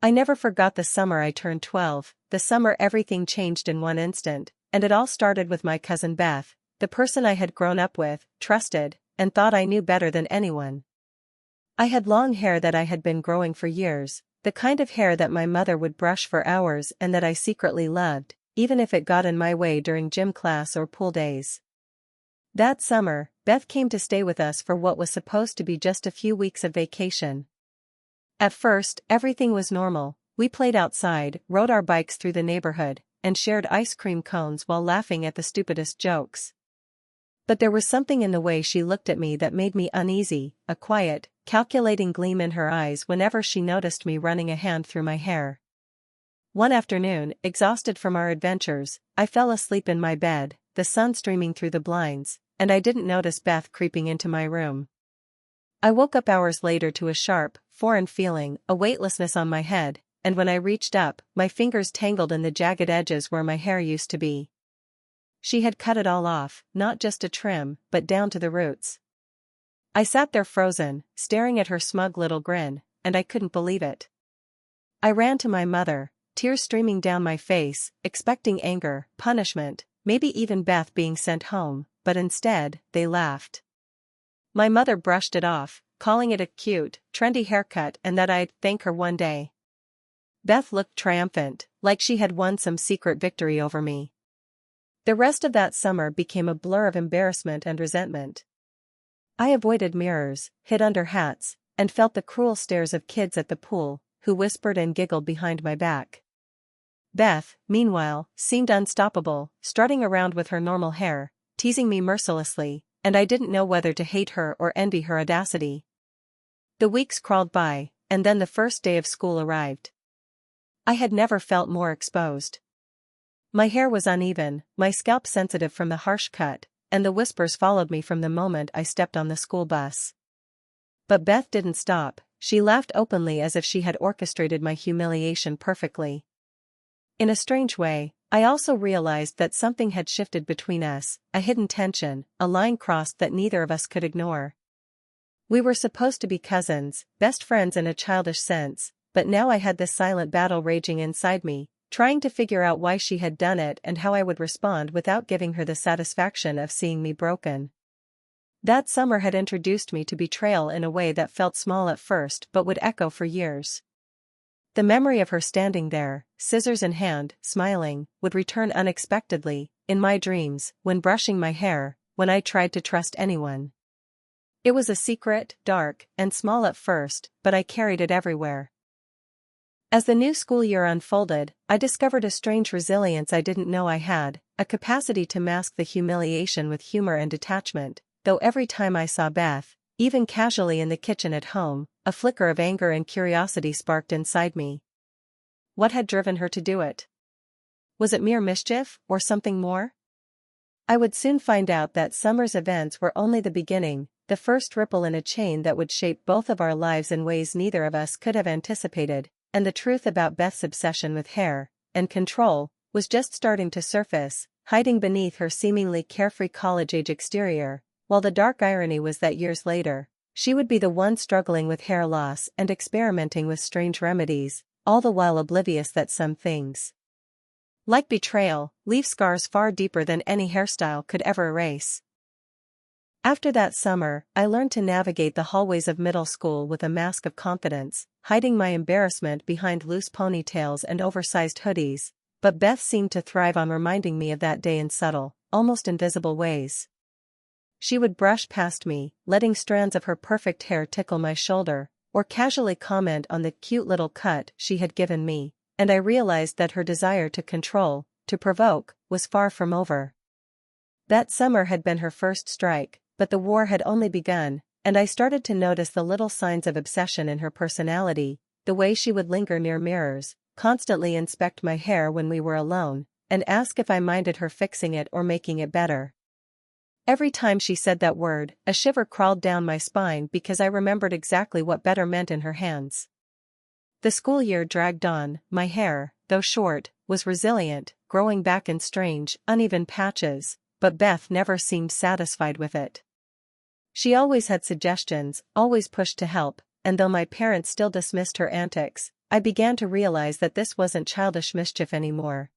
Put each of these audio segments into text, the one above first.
I never forgot the summer I turned 12, the summer everything changed in one instant, and it all started with my cousin Beth, the person I had grown up with, trusted, and thought I knew better than anyone. I had long hair that I had been growing for years, the kind of hair that my mother would brush for hours and that I secretly loved, even if it got in my way during gym class or pool days. That summer, Beth came to stay with us for what was supposed to be just a few weeks of vacation. At first, everything was normal. We played outside, rode our bikes through the neighborhood, and shared ice cream cones while laughing at the stupidest jokes. But there was something in the way she looked at me that made me uneasy, a quiet, calculating gleam in her eyes whenever she noticed me running a hand through my hair. One afternoon, exhausted from our adventures, I fell asleep in my bed, the sun streaming through the blinds, and I didn't notice Beth creeping into my room. I woke up hours later to a sharp, foreign feeling, a weightlessness on my head, and when I reached up, my fingers tangled in the jagged edges where my hair used to be. She had cut it all off, not just a trim, but down to the roots. I sat there frozen, staring at her smug little grin, and I couldn't believe it. I ran to my mother, tears streaming down my face, expecting anger, punishment, maybe even Beth being sent home, but instead, they laughed. My mother brushed it off, calling it a cute, trendy haircut and that I'd thank her one day. Beth looked triumphant, like she had won some secret victory over me. The rest of that summer became a blur of embarrassment and resentment. I avoided mirrors, hid under hats, and felt the cruel stares of kids at the pool, who whispered and giggled behind my back. Beth, meanwhile, seemed unstoppable, strutting around with her normal hair, teasing me mercilessly, and I didn't know whether to hate her or envy her audacity. The weeks crawled by, and then the first day of school arrived. I had never felt more exposed. My hair was uneven, my scalp sensitive from the harsh cut, and the whispers followed me from the moment I stepped on the school bus. But Beth didn't stop. She laughed openly as if she had orchestrated my humiliation perfectly. In a strange way, I also realized that something had shifted between us, a hidden tension, a line crossed that neither of us could ignore. We were supposed to be cousins, best friends in a childish sense, but now I had this silent battle raging inside me, trying to figure out why she had done it and how I would respond without giving her the satisfaction of seeing me broken. That summer had introduced me to betrayal in a way that felt small at first but would echo for years. The memory of her standing there, scissors in hand, smiling, would return unexpectedly, in my dreams, when brushing my hair, when I tried to trust anyone. It was a secret, dark, and small at first, but I carried it everywhere. As the new school year unfolded, I discovered a strange resilience I didn't know I had, a capacity to mask the humiliation with humor and detachment, though every time I saw Beth, even casually in the kitchen at home, a flicker of anger and curiosity sparked inside me. What had driven her to do it? Was it mere mischief, or something more? I would soon find out that summer's events were only the beginning, the first ripple in a chain that would shape both of our lives in ways neither of us could have anticipated, and the truth about Beth's obsession with hair and control was just starting to surface, hiding beneath her seemingly carefree college-age exterior, while the dark irony was that years later, she would be the one struggling with hair loss and experimenting with strange remedies, all the while oblivious that some things, like betrayal, leave scars far deeper than any hairstyle could ever erase. After that summer, I learned to navigate the hallways of middle school with a mask of confidence, hiding my embarrassment behind loose ponytails and oversized hoodies, but Beth seemed to thrive on reminding me of that day in subtle, almost invisible ways. She would brush past me, letting strands of her perfect hair tickle my shoulder, or casually comment on the cute little cut she had given me, and I realized that her desire to control, to provoke, was far from over. That summer had been her first strike, but the war had only begun, and I started to notice the little signs of obsession in her personality, the way she would linger near mirrors, constantly inspect my hair when we were alone, and ask if I minded her fixing it or making it better. Every time she said that word, a shiver crawled down my spine because I remembered exactly what better meant in her hands. The school year dragged on. My hair, though short, was resilient, growing back in strange, uneven patches, but Beth never seemed satisfied with it. She always had suggestions, always pushed to help, and though my parents still dismissed her antics, I began to realize that this wasn't childish mischief anymore.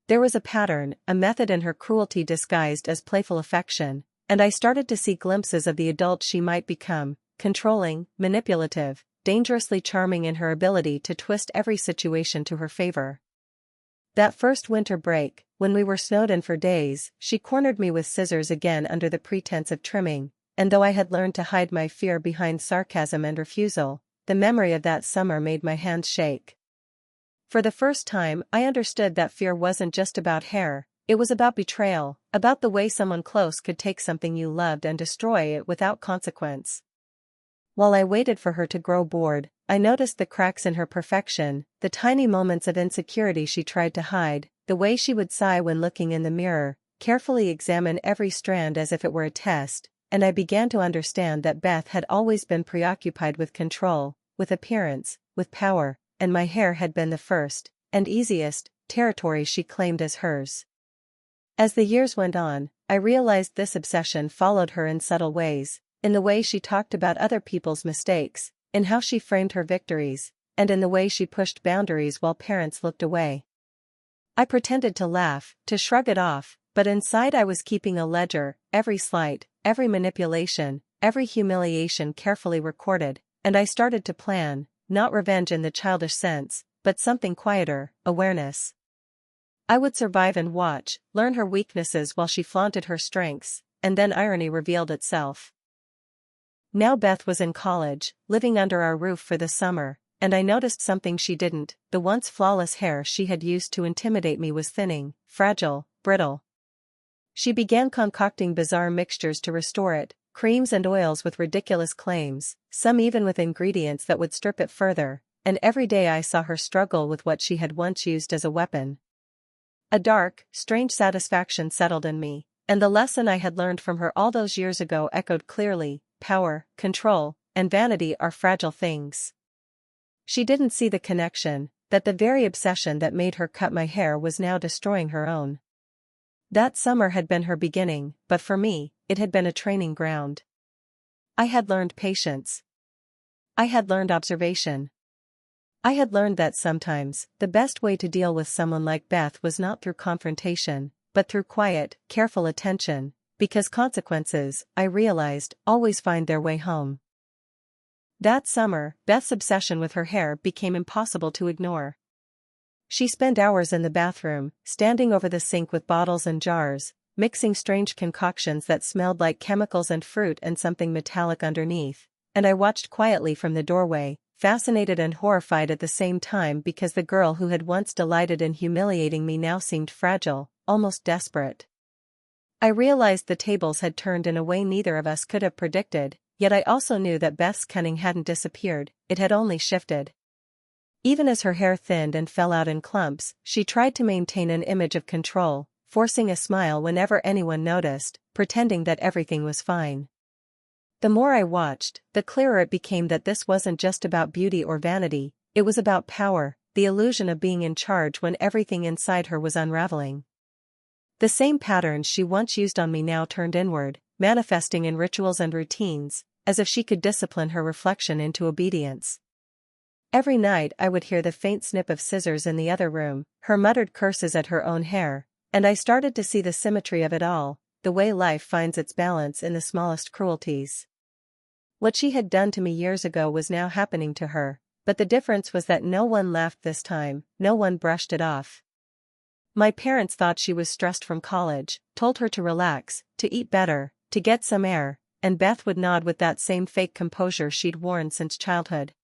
There was a pattern, a method in her cruelty disguised as playful affection, and I started to see glimpses of the adult she might become, controlling, manipulative, dangerously charming in her ability to twist every situation to her favor. That first winter break, when we were snowed in for days, she cornered me with scissors again under the pretense of trimming, and though I had learned to hide my fear behind sarcasm and refusal, the memory of that summer made my hands shake. For the first time, I understood that fear wasn't just about hair, it was about betrayal, about the way someone close could take something you loved and destroy it without consequence. While I waited for her to grow bored, I noticed the cracks in her perfection, the tiny moments of insecurity she tried to hide, the way she would sigh when looking in the mirror, carefully examine every strand as if it were a test, and I began to understand that Beth had always been preoccupied with control, with appearance, with power, and my hair had been the first, and easiest, territory she claimed as hers. As the years went on, I realized this obsession followed her in subtle ways, in the way she talked about other people's mistakes, in how she framed her victories, and in the way she pushed boundaries while parents looked away. I pretended to laugh, to shrug it off, but inside I was keeping a ledger, every slight, every manipulation, every humiliation carefully recorded, and I started to plan, not revenge in the childish sense, but something quieter, awareness. I would survive and watch, learn her weaknesses while she flaunted her strengths, and then irony revealed itself. Now Beth was in college, living under our roof for the summer, and I noticed something she didn't. The once flawless hair she had used to intimidate me was thinning, fragile, brittle. She began concocting bizarre mixtures to restore it, creams and oils with ridiculous claims, some even with ingredients that would strip it further, and every day I saw her struggle with what she had once used as a weapon. A dark, strange satisfaction settled in me, and the lesson I had learned from her all those years ago echoed clearly: power, control, and vanity are fragile things. She didn't see the connection, that the very obsession that made her cut my hair was now destroying her own. That summer had been her beginning, but for me, it had been a training ground. I had learned patience. I had learned observation. I had learned that sometimes, the best way to deal with someone like Beth was not through confrontation, but through quiet, careful attention, because consequences, I realized, always find their way home. That summer, Beth's obsession with her hair became impossible to ignore. She spent hours in the bathroom, standing over the sink with bottles and jars, mixing strange concoctions that smelled like chemicals and fruit and something metallic underneath, and I watched quietly from the doorway, fascinated and horrified at the same time because the girl who had once delighted in humiliating me now seemed fragile, almost desperate. I realized the tables had turned in a way neither of us could have predicted, yet I also knew that Beth's cunning hadn't disappeared, it had only shifted. Even as her hair thinned and fell out in clumps, she tried to maintain an image of control, forcing a smile whenever anyone noticed, pretending that everything was fine. The more I watched, the clearer it became that this wasn't just about beauty or vanity, it was about power, the illusion of being in charge when everything inside her was unraveling. The same patterns she once used on me now turned inward, manifesting in rituals and routines, as if she could discipline her reflection into obedience. Every night I would hear the faint snip of scissors in the other room, her muttered curses at her own hair, and I started to see the symmetry of it all, the way life finds its balance in the smallest cruelties. What she had done to me years ago was now happening to her, but the difference was that no one laughed this time, no one brushed it off. My parents thought she was stressed from college, told her to relax, to eat better, to get some air, and Beth would nod with that same fake composure she'd worn since childhood.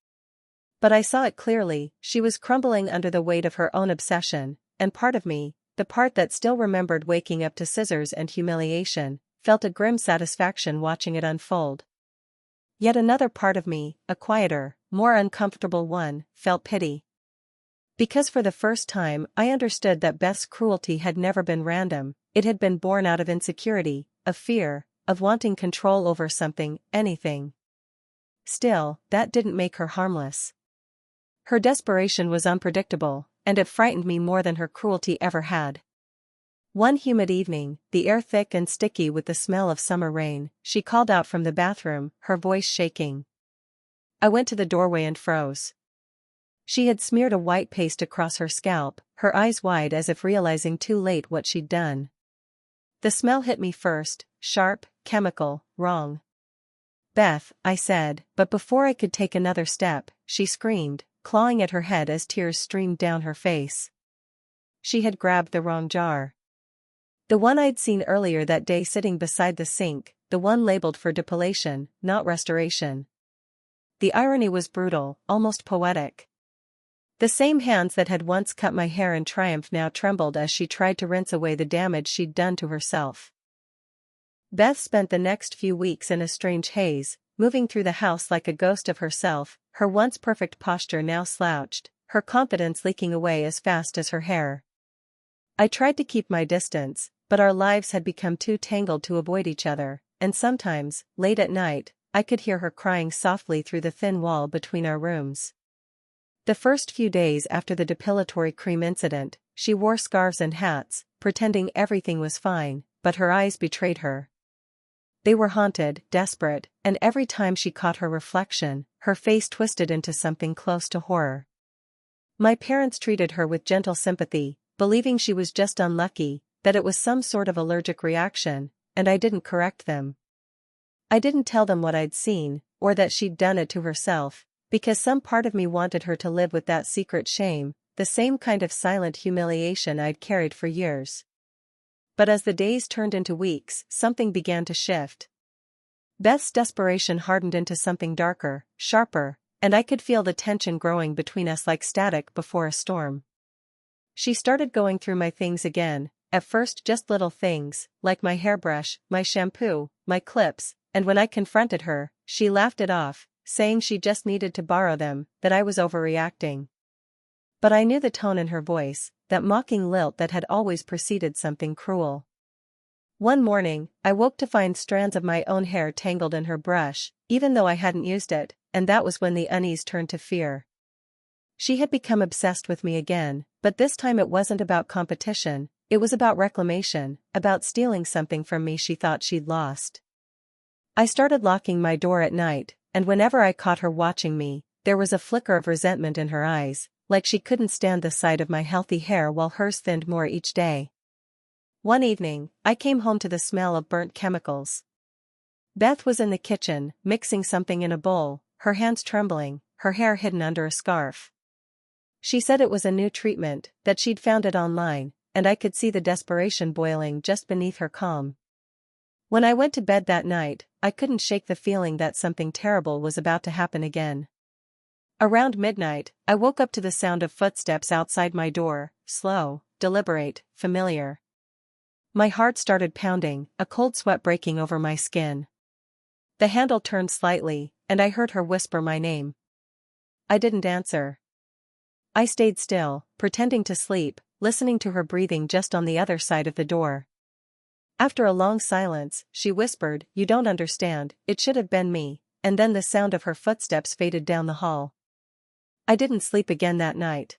But I saw it clearly, she was crumbling under the weight of her own obsession, and part of me, the part that still remembered waking up to scissors and humiliation, felt a grim satisfaction watching it unfold. Yet another part of me, a quieter, more uncomfortable one, felt pity. Because for the first time I understood that Beth's cruelty had never been random, it had been born out of insecurity, of fear, of wanting control over something, anything. Still, that didn't make her harmless. Her desperation was unpredictable, and it frightened me more than her cruelty ever had. One humid evening, the air thick and sticky with the smell of summer rain, she called out from the bathroom, her voice shaking. I went to the doorway and froze. She had smeared a white paste across her scalp, her eyes wide as if realizing too late what she'd done. The smell hit me first, sharp, chemical, wrong. "Beth," I said, but before I could take another step, she screamed, clawing at her head as tears streamed down her face. She had grabbed the wrong jar. The one I'd seen earlier that day sitting beside the sink, the one labeled for depilation, not restoration. The irony was brutal, almost poetic. The same hands that had once cut my hair in triumph now trembled as she tried to rinse away the damage she'd done to herself. Beth spent the next few weeks in a strange haze, moving through the house like a ghost of herself, her once perfect posture now slouched, her confidence leaking away as fast as her hair. I tried to keep my distance, but our lives had become too tangled to avoid each other, and sometimes, late at night, I could hear her crying softly through the thin wall between our rooms. The first few days after the depilatory cream incident, she wore scarves and hats, pretending everything was fine, but her eyes betrayed her. They were haunted, desperate, and every time she caught her reflection, her face twisted into something close to horror. My parents treated her with gentle sympathy, believing she was just unlucky, that it was some sort of allergic reaction, and I didn't correct them. I didn't tell them what I'd seen, or that she'd done it to herself, because some part of me wanted her to live with that secret shame, the same kind of silent humiliation I'd carried for years. But as the days turned into weeks, something began to shift. Beth's desperation hardened into something darker, sharper, and I could feel the tension growing between us like static before a storm. She started going through my things again, at first just little things, like my hairbrush, my shampoo, my clips, and when I confronted her, she laughed it off, saying she just needed to borrow them, that I was overreacting. But I knew the tone in her voice, that mocking lilt that had always preceded something cruel. One morning, I woke to find strands of my own hair tangled in her brush, even though I hadn't used it, and that was when the unease turned to fear. She had become obsessed with me again, but this time it wasn't about competition, it was about reclamation, about stealing something from me she thought she'd lost. I started locking my door at night, and whenever I caught her watching me, there was a flicker of resentment in her eyes, like she couldn't stand the sight of my healthy hair while hers thinned more each day. One evening, I came home to the smell of burnt chemicals. Beth was in the kitchen, mixing something in a bowl, her hands trembling, her hair hidden under a scarf. She said it was a new treatment, that she'd found it online, and I could see the desperation boiling just beneath her calm. When I went to bed that night, I couldn't shake the feeling that something terrible was about to happen again. Around midnight, I woke up to the sound of footsteps outside my door, slow, deliberate, familiar. My heart started pounding, a cold sweat breaking over my skin. The handle turned slightly, and I heard her whisper my name. I didn't answer. I stayed still, pretending to sleep, listening to her breathing just on the other side of the door. After a long silence, she whispered, "You don't understand, it should have been me," and then the sound of her footsteps faded down the hall. I didn't sleep again that night.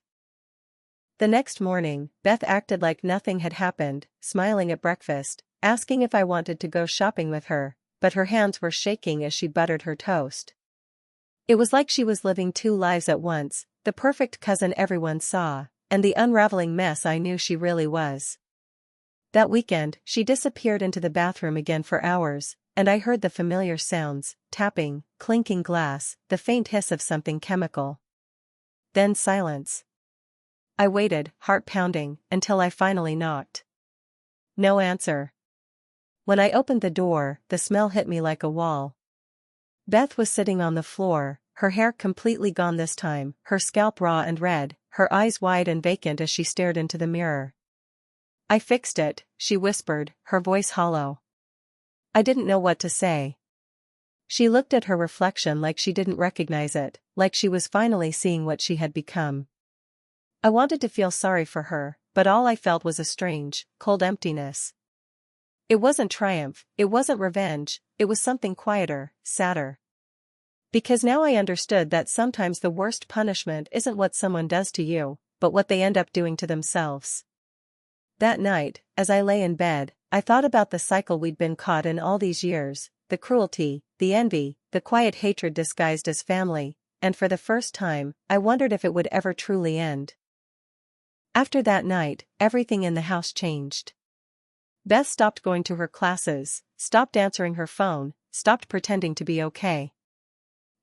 The next morning, Beth acted like nothing had happened, smiling at breakfast, asking if I wanted to go shopping with her, but her hands were shaking as she buttered her toast. It was like she was living two lives at once, the perfect cousin everyone saw, and the unraveling mess I knew she really was. That weekend, she disappeared into the bathroom again for hours, and I heard the familiar sounds, tapping, clinking glass, the faint hiss of something chemical. Then silence. I waited, heart pounding, until I finally knocked. No answer. When I opened the door, the smell hit me like a wall. Beth was sitting on the floor, her hair completely gone this time, her scalp raw and red, her eyes wide and vacant as she stared into the mirror. "I fixed it," she whispered, her voice hollow. I didn't know what to say. She looked at her reflection like she didn't recognize it, like she was finally seeing what she had become. I wanted to feel sorry for her, but all I felt was a strange, cold emptiness. It wasn't triumph, it wasn't revenge, it was something quieter, sadder. Because now I understood that sometimes the worst punishment isn't what someone does to you, but what they end up doing to themselves. That night, as I lay in bed, I thought about the cycle we'd been caught in all these years, the cruelty, the envy, the quiet hatred disguised as family, and for the first time, I wondered if it would ever truly end. After that night, everything in the house changed. Beth stopped going to her classes, stopped answering her phone, stopped pretending to be okay.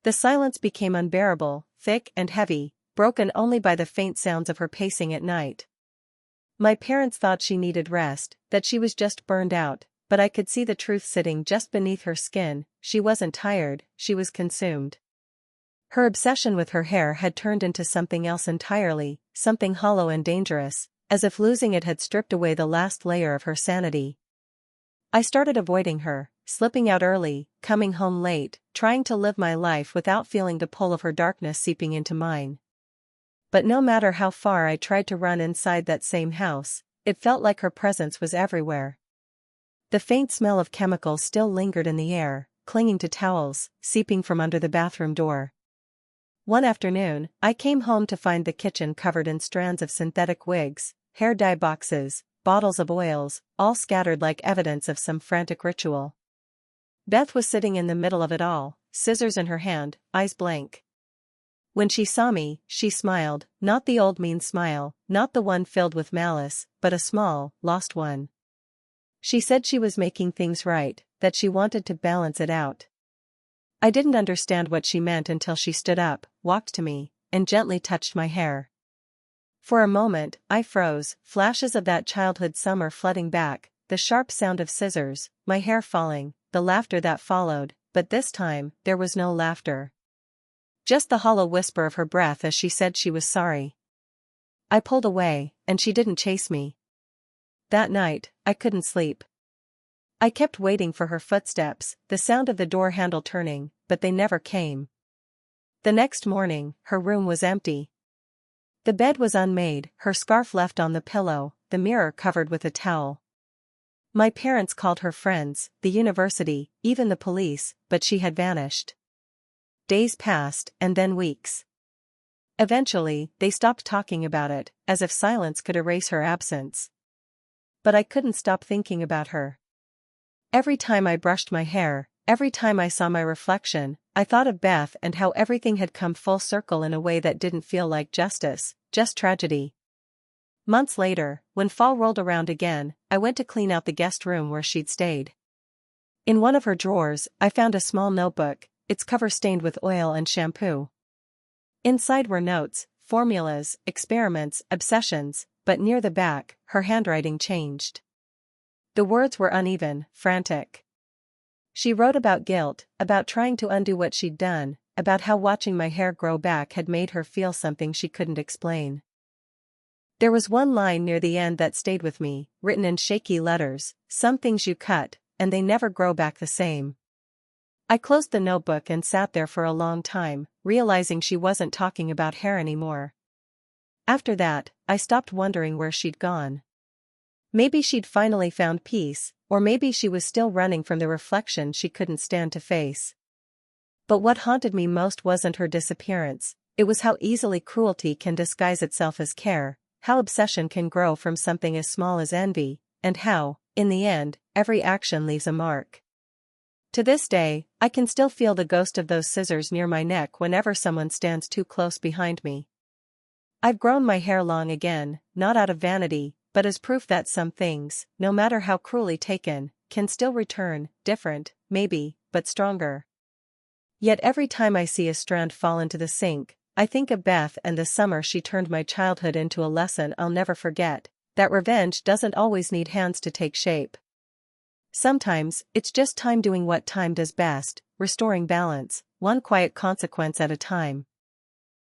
The silence became unbearable, thick and heavy, broken only by the faint sounds of her pacing at night. My parents thought she needed rest, that she was just burned out, but I could see the truth sitting just beneath her skin. She wasn't tired, she was consumed. Her obsession with her hair had turned into something else entirely, something hollow and dangerous, as if losing it had stripped away the last layer of her sanity. I started avoiding her, slipping out early, coming home late, trying to live my life without feeling the pull of her darkness seeping into mine. But no matter how far I tried to run inside that same house, it felt like her presence was everywhere. The faint smell of chemicals still lingered in the air, clinging to towels, seeping from under the bathroom door. One afternoon, I came home to find the kitchen covered in strands of synthetic wigs, hair dye boxes, bottles of oils, all scattered like evidence of some frantic ritual. Beth was sitting in the middle of it all, scissors in her hand, eyes blank. When she saw me, she smiled, not the old mean smile, not the one filled with malice, but a small, lost one. She said she was making things right, that she wanted to balance it out. I didn't understand what she meant until she stood up, walked to me, and gently touched my hair. For a moment, I froze, flashes of that childhood summer flooding back, the sharp sound of scissors, my hair falling, the laughter that followed, but this time, there was no laughter. Just the hollow whisper of her breath as she said she was sorry. I pulled away, and she didn't chase me. That night, I couldn't sleep. I kept waiting for her footsteps, the sound of the door handle turning, but they never came. The next morning, her room was empty. The bed was unmade, her scarf left on the pillow, the mirror covered with a towel. My parents called her friends, the university, even the police, but she had vanished. Days passed, and then weeks. Eventually, they stopped talking about it, as if silence could erase her absence. But I couldn't stop thinking about her. Every time I brushed my hair, every time I saw my reflection, I thought of Beth and how everything had come full circle in a way that didn't feel like justice, just tragedy. Months later, when fall rolled around again, I went to clean out the guest room where she'd stayed. In one of her drawers, I found a small notebook, its cover stained with oil and shampoo. Inside were notes, formulas, experiments, obsessions, but near the back, her handwriting changed. The words were uneven, frantic. She wrote about guilt, about trying to undo what she'd done, about how watching my hair grow back had made her feel something she couldn't explain. There was one line near the end that stayed with me, written in shaky letters: "Some things you cut, and they never grow back the same." I closed the notebook and sat there for a long time, realizing she wasn't talking about hair anymore. After that, I stopped wondering where she'd gone. Maybe she'd finally found peace, or maybe she was still running from the reflection she couldn't stand to face. But what haunted me most wasn't her disappearance, it was how easily cruelty can disguise itself as care, how obsession can grow from something as small as envy, and how, in the end, every action leaves a mark. To this day, I can still feel the ghost of those scissors near my neck whenever someone stands too close behind me. I've grown my hair long again, not out of vanity, but as proof that some things, no matter how cruelly taken, can still return, different, maybe, but stronger. Yet every time I see a strand fall into the sink, I think of Beth and the summer she turned my childhood into a lesson I'll never forget, that revenge doesn't always need hands to take shape. Sometimes, it's just time doing what time does best, restoring balance, one quiet consequence at a time.